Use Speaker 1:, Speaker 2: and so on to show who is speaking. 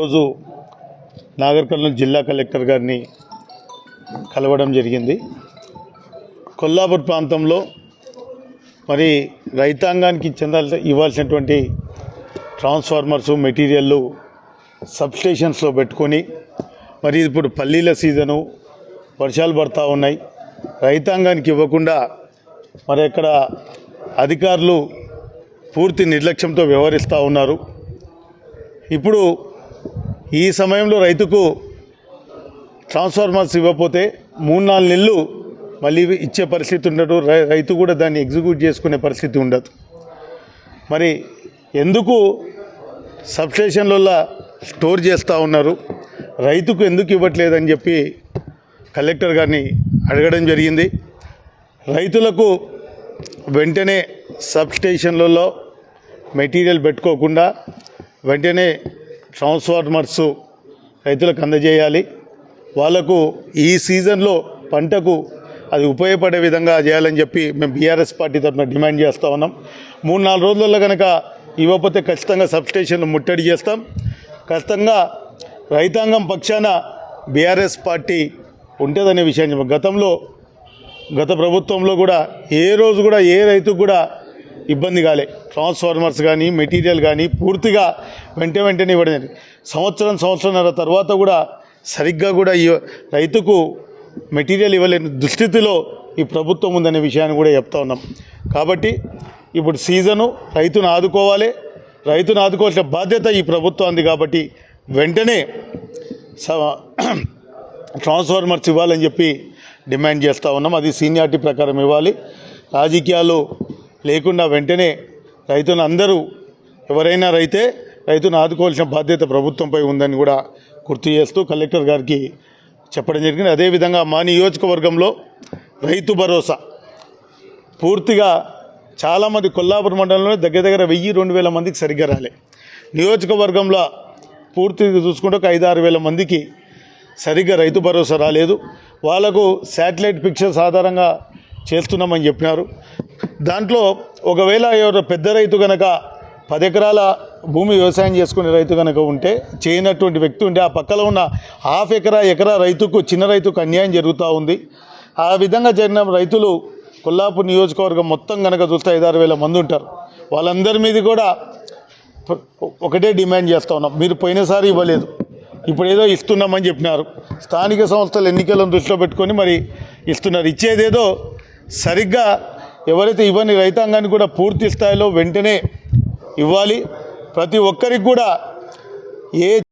Speaker 1: రోజు నాగర్ కర్నూలు జిల్లా కలెక్టర్ గారిని కలవడం జరిగింది. కొల్లాపూర్ ప్రాంతంలో మరి రైతాంగానికి ఇవ్వాల్సినటువంటి ట్రాన్స్ఫార్మర్స్ మెటీరియల్లు సబ్స్టేషన్స్లో పెట్టుకొని మరి ఇప్పుడు పల్లీల సీజను, వర్షాలు పడతా ఉన్నాయి. రైతాంగానికి ఇవ్వకుండా మరి అక్కడ అధికారులు పూర్తి నిర్లక్ష్యంతో వ్యవహరిస్తూ ఉన్నారు. ఇప్పుడు ఈ సమయంలో రైతుకు ట్రాన్స్ఫార్మర్స్ ఇవ్వకపోతే 3-4 నెలలు మళ్ళీ ఇచ్చే పరిస్థితి ఉండదు. రైతు కూడా దాన్ని ఎగ్జిక్యూట్ చేసుకునే పరిస్థితి ఉండదు. మరి ఎందుకు సబ్స్టేషన్లలో స్టోర్ చేస్తూ ఉన్నారు, రైతుకు ఎందుకు ఇవ్వట్లేదని చెప్పి కలెక్టర్ గారిని అడగడం జరిగింది. రైతులకు వెంటనే సబ్స్టేషన్లలో మెటీరియల్ పెట్టుకోకుండా వెంటనే ట్రాన్స్ఫార్మర్స్ రైతులకు అందజేయాలి. వాళ్లకు ఈ సీజన్లో పంటకు అది ఉపయోగపడే విధంగా చేయాలని చెప్పి మేము బీఆర్ఎస్ పార్టీ తరఫున డిమాండ్ చేస్తూ ఉన్నాం. 3-4 రోజుల్లో కనుక ఇవ్వకపోతే ఖచ్చితంగా సబ్స్టేషన్లు ముట్టడి చేస్తాం. ఖచ్చితంగా రైతాంగం పక్షాన బీఆర్ఎస్ పార్టీ ఉంటుందనే విషయాన్ని గత ప్రభుత్వంలో కూడా ఏ రోజు కూడా ఏ రైతుకు కూడా ఇబ్బంది కాలే. ట్రాన్స్ఫార్మర్స్ కానీ మెటీరియల్ కానీ పూర్తిగా వెంటనే ఇవ్వడం. సంవత్సరంన్నర తర్వాత కూడా సరిగ్గా కూడా ఈ రైతుకు మెటీరియల్ ఇవ్వలేని దుస్థితిలో ఈ ప్రభుత్వం ఉందనే విషయాన్ని కూడా చెప్తా ఉన్నాం. కాబట్టి ఇప్పుడు సీజను, రైతును ఆదుకోవాల్సిన బాధ్యత ఈ ప్రభుత్వానికి. కాబట్టి వెంటనే ట్రాన్స్ఫార్మర్స్ ఇవ్వాలని చెప్పి డిమాండ్ చేస్తూ ఉన్నాం. అది సీనియారిటీ ప్రకారం ఇవ్వాలి. రాజకీయాలు లేకుండా వెంటనే రైతును అందరూ ఎవరైనా రైతును ఆదుకోవాల్సిన బాధ్యత ప్రభుత్వంపై ఉందని కూడా గుర్తు చేస్తూ కలెక్టర్ గారికి చెప్పడం జరిగింది. అదేవిధంగా మా నియోజకవర్గంలో రైతు భరోసా పూర్తిగా చాలామంది కొల్లాపూర్ మండలంలో దగ్గర 1000-2000 మందికి సరిగ్గా రాలే. నియోజకవర్గంలో పూర్తిగా చూసుకుంటే ఒక 5-6 వేల మందికి సరిగ్గా రైతు భరోసా రాలేదు. వాళ్లకు శాటిలైట్ పిక్చర్స్ ఆధారంగా చేస్తున్నామని చెప్పినారు. దాంట్లో ఒకవేళ ఎవరో పెద్ద రైతు కనుక 10 ఎకరాల భూమి వ్యవసాయం చేసుకునే రైతు కనుక ఉంటే, చేయనటువంటి వ్యక్తి ఉంటే, ఆ పక్కన ఉన్న హాఫ్ ఎకరా రైతుకు, చిన్న రైతుకు అన్యాయం జరుగుతూ ఉంది. ఆ విధంగా జరిగిన రైతులు కొల్లాపూర్ నియోజకవర్గం మొత్తం కనుక చూస్తే 5-6 వేల మంది ఉంటారు. వాళ్ళందరి మీద కూడా ఒకటే డిమాండ్ చేస్తూ ఉన్నాం. మీరు పోయినసారి ఇవ్వలేదు, ఇప్పుడు ఏదో ఇస్తున్నామని చెప్పినారు. స్థానిక సంస్థల ఎన్నికలను దృష్టిలో పెట్టుకొని మరి ఇస్తున్నారు. ఇచ్చేదేదో సరిగ్గా ఎవరైతే ఇవ్వని రైతాంగాన్ని కూడా పూర్తి స్థాయిలో వెంటనే ఇవ్వాలి. ప్రతి ఒక్కరికి కూడా ఏ